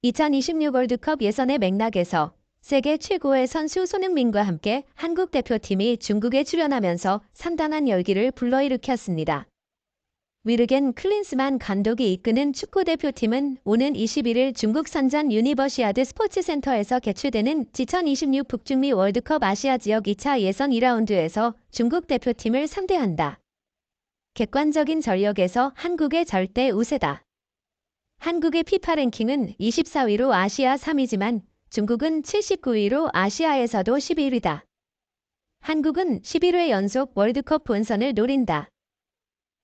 2026 월드컵 예선의 맥락에서 세계 최고의 선수 손흥민과 함께 한국 대표팀이 중국에 출연하면서 상당한 열기를 불러일으켰습니다. 위르겐 클린스만 감독이 이끄는 축구대표팀은 오는 21일 중국 선전 유니버시아드 스포츠센터에서 개최되는 2026 북중미 월드컵 아시아 지역 2차 예선 2라운드에서 중국 대표팀을 상대한다. 객관적인 전력에서 한국의 절대 우세다. 한국의 피파 랭킹은 24위로 아시아 3위지만 중국은 79위로 아시아에서도 11위다. 한국은 11회 연속 월드컵 본선을 노린다.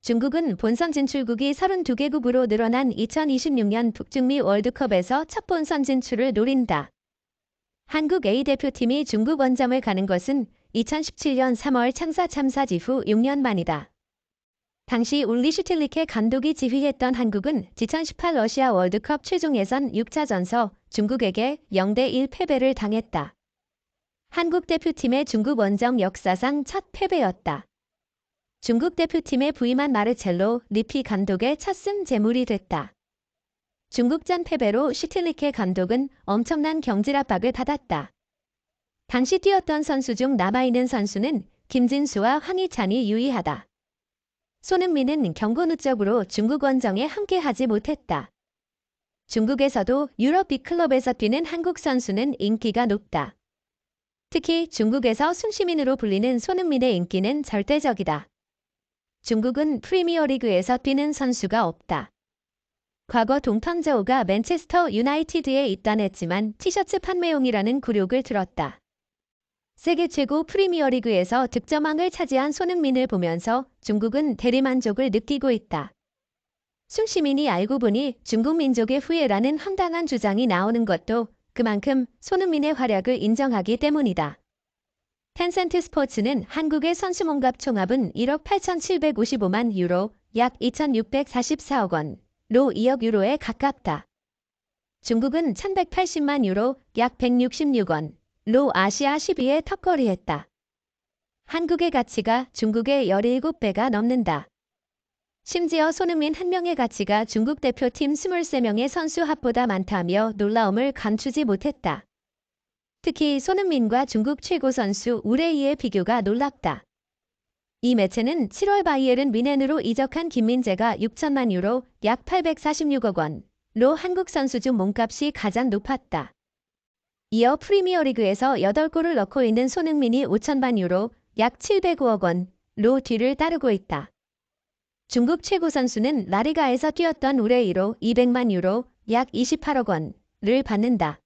중국은 본선 진출국이 32개국으로 늘어난 2026년 북중미 월드컵에서 첫 본선 진출을 노린다. 한국 A대표팀이 중국 원정을 가는 것은 2017년 3월 창사 참사 이후 6년 만이다. 당시 울리 슈틸리케 감독이 지휘했던 한국은 2018 러시아 월드컵 최종 예선 6차전서 중국에게 0대1 패배를 당했다. 한국 대표팀의 중국 원정 역사상 첫 패배였다. 중국 대표팀에 부임한 마르첼로 리피 감독의 첫승 제물이 됐다. 중국전 패배로 슈틸리케 감독은 엄청난 경질 압박을 받았다. 당시 뛰었던 선수 중 남아있는 선수는 김진수와 황희찬이 유의하다. 손흥민은 경고 누적으로 중국 원정에 함께하지 못했다. 중국에서도 유럽 빅클럽에서 뛰는 한국 선수는 인기가 높다. 특히 중국에서 순시민으로 불리는 손흥민의 인기는 절대적이다. 중국은 프리미어리그에서 뛰는 선수가 없다. 과거 동탕저우가 맨체스터 유나이티드에 입단했지만 티셔츠 판매용이라는 굴욕을 들었다. 세계 최고 프리미어리그에서 득점왕을 차지한 손흥민을 보면서 중국은 대리만족을 느끼고 있다. 순시민이 알고 보니 중국 민족의 후예라는 황당한 주장이 나오는 것도 그만큼 손흥민의 활약을 인정하기 때문이다. 텐센트 스포츠는 한국의 선수 몸값 총합은 1억 8,755만 유로, 약 2,644억 원로 2억 유로에 가깝다. 중국은 1,180만 유로, 약 166억 원로 아시아 10위에 턱걸이했다. 한국의 가치가 중국의 17배가 넘는다. 심지어 손흥민 한 명의 가치가 중국 대표팀 23명의 선수 합보다 많다며 놀라움을 감추지 못했다. 특히 손흥민과 중국 최고 선수 우레이의 비교가 놀랍다. 이 매체는 7월 바이에른 뮌헨으로 이적한 김민재가 6천만 유로, 약 846억 원로 한국 선수 중 몸값이 가장 높았다. 이어 프리미어리그에서 8골을 넣고 있는 손흥민이 5천만 유로, 약 705억 원로 뒤를 따르고 있다. 중국 최고 선수는 라리가에서 뛰었던 우레이로 200만 유로, 약 28억 원을 받는다.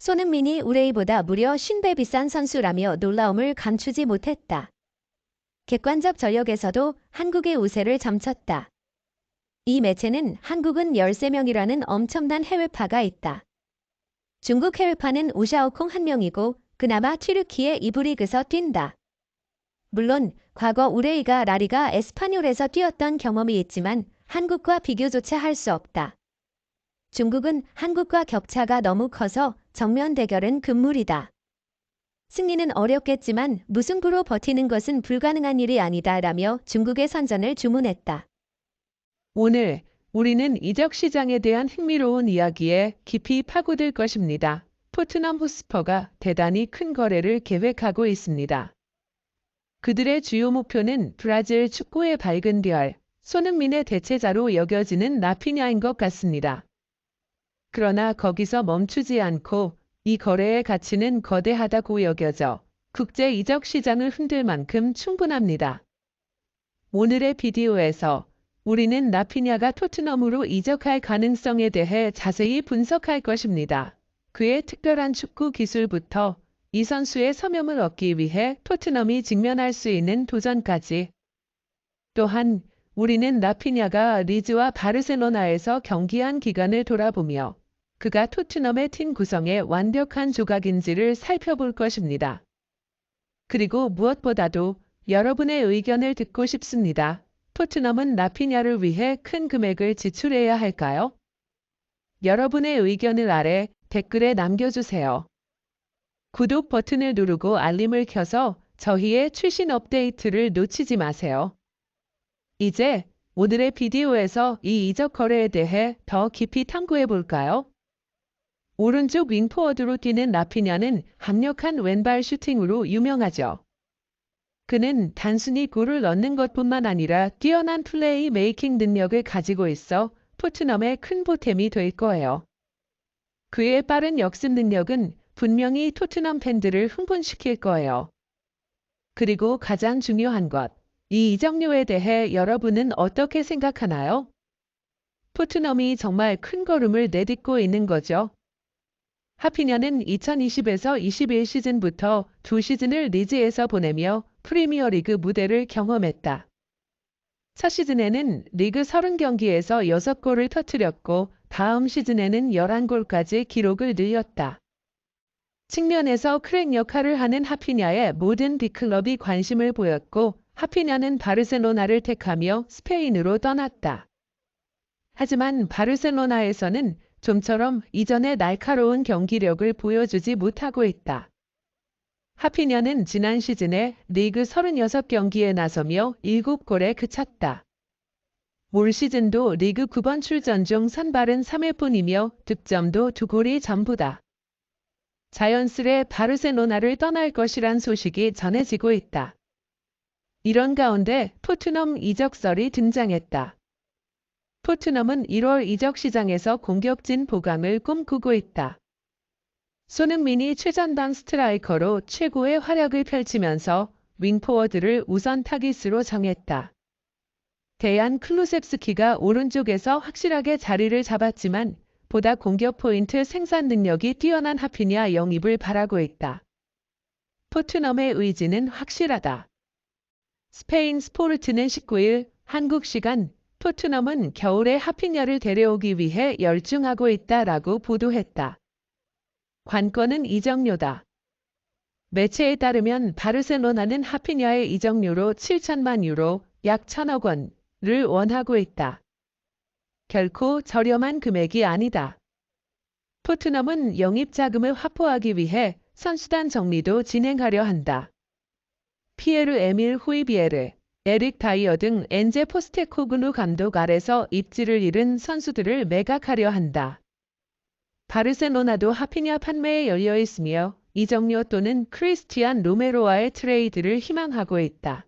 손흥민이 우레이보다 무려 50배 비싼 선수라며 놀라움을 감추지 못했다. 객관적 전력에서도 한국의 우세를 점쳤다. 이 매체는 한국은 13명이라는 엄청난 해외파가 있다. 중국 해외파는 우샤오콩 1명이고 그나마 튀르키예 2부 리그에서 뛴다. 물론 과거 우레이가 라리가 에스파뇰에서 뛰었던 경험이 있지만 한국과 비교조차 할 수 없다. 중국은 한국과 격차가 너무 커서 정면 대결은 금물이다. 승리는 어렵겠지만 무승부로 버티는 것은 불가능한 일이 아니다라며 중국의 선전을 주문했다. 오늘 우리는 이적 시장에 대한 흥미로운 이야기에 깊이 파고들 것입니다. 토트넘 호스퍼가 대단히 큰 거래를 계획하고 있습니다. 그들의 주요 목표는 브라질 축구의 밝은 별, 손흥민의 대체자로 여겨지는 라피냐인 것 같습니다. 그러나 거기서 멈추지 않고 이 거래의 가치는 거대하다고 여겨져 국제 이적 시장을 흔들 만큼 충분합니다. 오늘의 비디오에서 우리는 라피냐가 토트넘으로 이적할 가능성에 대해 자세히 분석할 것입니다. 그의 특별한 축구 기술부터 이 선수의 서명을 얻기 위해 토트넘이 직면할 수 있는 도전까지. 또한 우리는 라피냐가 리즈와 바르셀로나에서 경기한 기간을 돌아보며 그가 토트넘의 팀 구성에 완벽한 조각인지를 살펴볼 것입니다. 그리고 무엇보다도 여러분의 의견을 듣고 싶습니다. 토트넘은 라피냐를 위해 큰 금액을 지출해야 할까요? 여러분의 의견을 아래 댓글에 남겨주세요. 구독 버튼을 누르고 알림을 켜서 저희의 최신 업데이트를 놓치지 마세요. 이제 오늘의 비디오에서 이 이적 거래에 대해 더 깊이 탐구해 볼까요? 오른쪽 윙포워드로 뛰는 라피냐는 강력한 왼발 슈팅으로 유명하죠. 그는 단순히 골을 넣는 것뿐만 아니라 뛰어난 플레이 메이킹 능력을 가지고 있어 토트넘의 큰 보탬이 될 거예요. 그의 빠른 역습 능력은 분명히 토트넘 팬들을 흥분시킬 거예요. 그리고 가장 중요한 것, 이 이적료에 대해 여러분은 어떻게 생각하나요? 토트넘이 정말 큰 걸음을 내딛고 있는 거죠. 하피냐는 2020에서 21 시즌부터 두 시즌을 리즈에서 보내며 프리미어리그 무대를 경험했다. 첫 시즌에는 리그 30경기에서 6골을 터뜨렸고 다음 시즌에는 11골까지 기록을 늘렸다. 측면에서 크랙 역할을 하는 하피냐의 모든 B클럽이 관심을 보였고 하피냐는 바르셀로나를 택하며 스페인으로 떠났다. 하지만 바르셀로나에서는 좀처럼 이전의 날카로운 경기력을 보여주지 못하고 있다. 하피냐는 지난 시즌에 리그 36경기에 나서며 7골에 그쳤다. 올 시즌도 리그 9번 출전 중 선발은 3회뿐이며 득점도 2골이 전부다. 자연스레 바르셀로나를 떠날 것이란 소식이 전해지고 있다. 이런 가운데 토트넘 이적설이 등장했다. 토트넘은 1월 이적 시장에서 공격진 보강을 꿈꾸고 있다. 손흥민이 최전방 스트라이커로 최고의 활약을 펼치면서 윙포워드를 우선 타깃으로 정했다. 대안 클루셉스키가 오른쪽에서 확실하게 자리를 잡았지만 보다 공격 포인트 생산 능력이 뛰어난 하피냐 영입을 바라고 있다. 토트넘의 의지는 확실하다. 스페인 스포르트는 19일 한국 시간 토트넘은 겨울에 하피냐를 데려오기 위해 열중하고 있다라고 보도했다. 관건은 이적료다. 매체에 따르면 바르셀로나는 하피냐의 이적료로 7천만 유로, 약 1,000억 원을 원하고 있다. 결코 저렴한 금액이 아니다. 토트넘은 영입 자금을 확보하기 위해 선수단 정리도 진행하려 한다. 피에르 에밀 후이비에르, 에릭 다이어 등 엔제 포스테코글루 감독 아래서 입지를 잃은 선수들을 매각하려 한다. 바르셀로나도 하피냐 판매에 열려 있으며 이적료 또는 크리스티안 로메로와의 트레이드를 희망하고 있다.